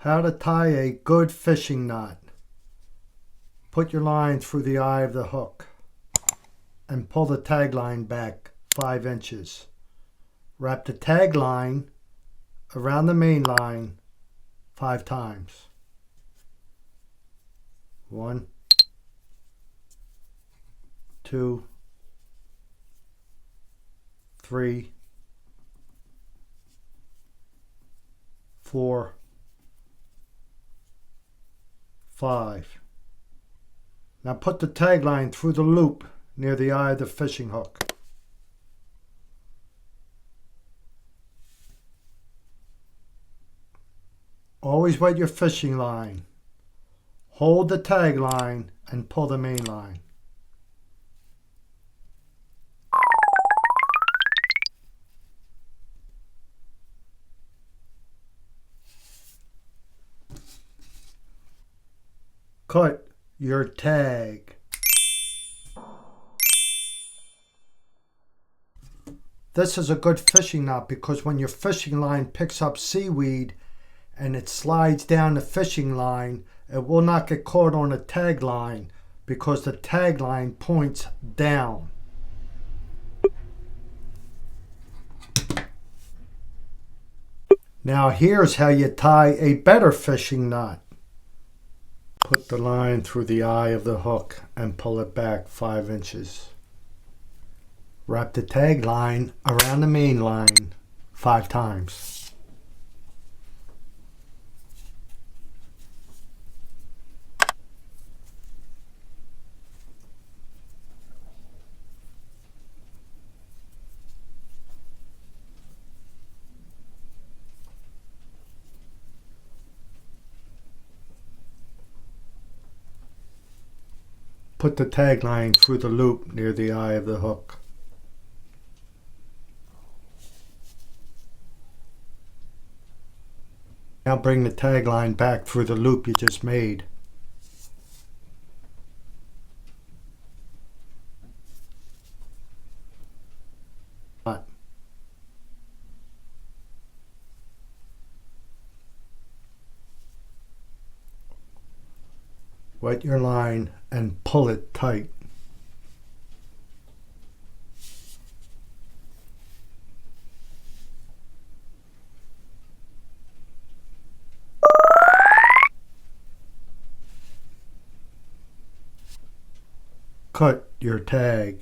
How to tie a good fishing knot. Put your line through the eye of the hook and pull the tag line back 5 inches. Wrap the tag line around the main line 5 times. 1, 2, 3, 4, 5. Now put the tag line through the loop near the eye of the fishing hook. Always wet your fishing line. Hold the tag line and pull the main line. Cut your tag. This is a good fishing knot because when your fishing line picks up seaweed and it slides down the fishing line, it will not get caught on the tag line because the tag line points down. Now here's how you tie a better fishing knot. Put the line through the eye of the hook and pull it back 5 inches. Wrap the tag line around the main line 5 times. Put the tag line through the loop near the eye of the hook. Now bring the tag line back through the loop you just made. Wet your line and pull it tight. Cut your tag.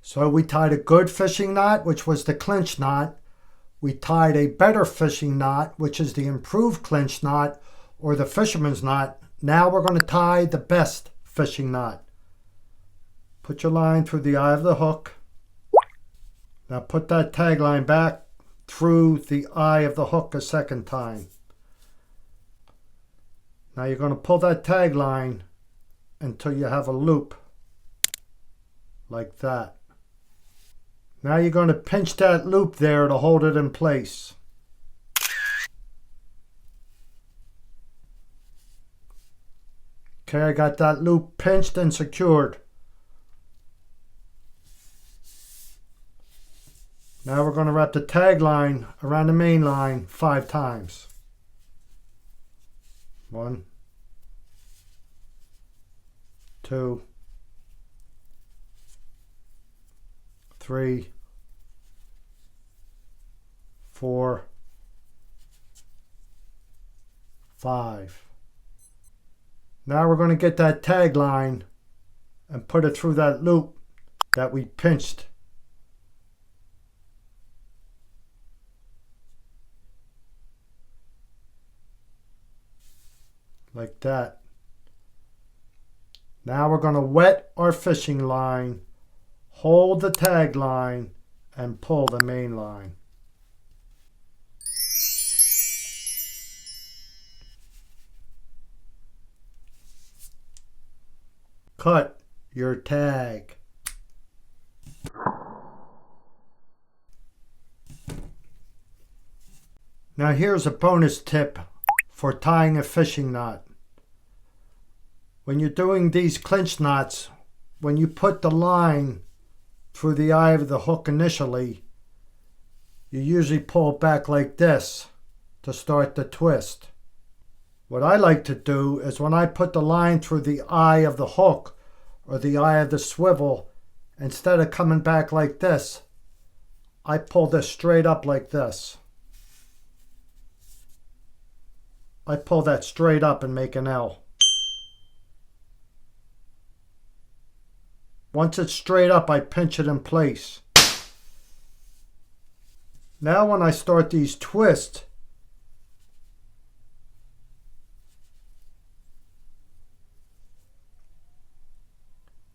So we tied a good fishing knot, which was the clinch knot. We tied a better fishing knot, which is the improved clinch knot or the fisherman's knot. Now we're going to tie the best fishing knot. Put your line through the eye of the hook. Now put that tag line back through the eye of the hook a second time. Now you're going to pull that tag line until you have a loop like that. Now you're going to pinch that loop there to hold it in place. Okay, I got that loop pinched and secured. Now we're going to wrap the tag line around the main line 5 times. 1, 2, 3, 4, 5. Now we're going to get that tag line and put it through that loop that we pinched. Like that. Now we're going to wet our fishing line, hold the tag line, and pull the main line. Cut your tag. Now here's a bonus tip for tying a fishing knot. When you're doing these clinch knots, when you put the line through the eye of the hook initially, you usually pull it back like this to start the twist. What I like to do is when I put the line through the eye of the hook or the eye of the swivel, instead of coming back like this, I pull this straight up like this. I pull that straight up and make an L. Once it's straight up, I pinch it in place. Now when I start these twists,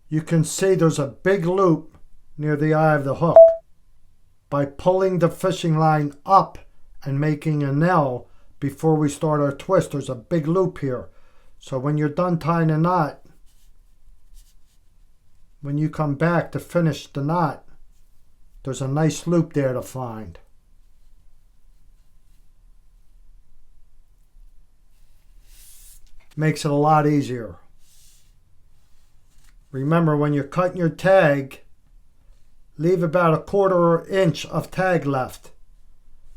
you can see there's a big loop near the eye of the hook. By pulling the fishing line up and making an L before we start our twist, there's a big loop here. So when you're done tying a knot, when you come back to finish the knot, there's a nice loop there to find. Makes it a lot easier. Remember, when you're cutting your tag, leave about a 1/4 inch of tag left,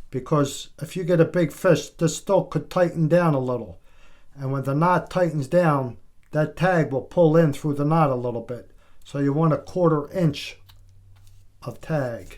because if you get a big fish, this still could tighten down a little. And when the knot tightens down, that tag will pull in through the knot a little bit. So you want a 1/4 inch of tag.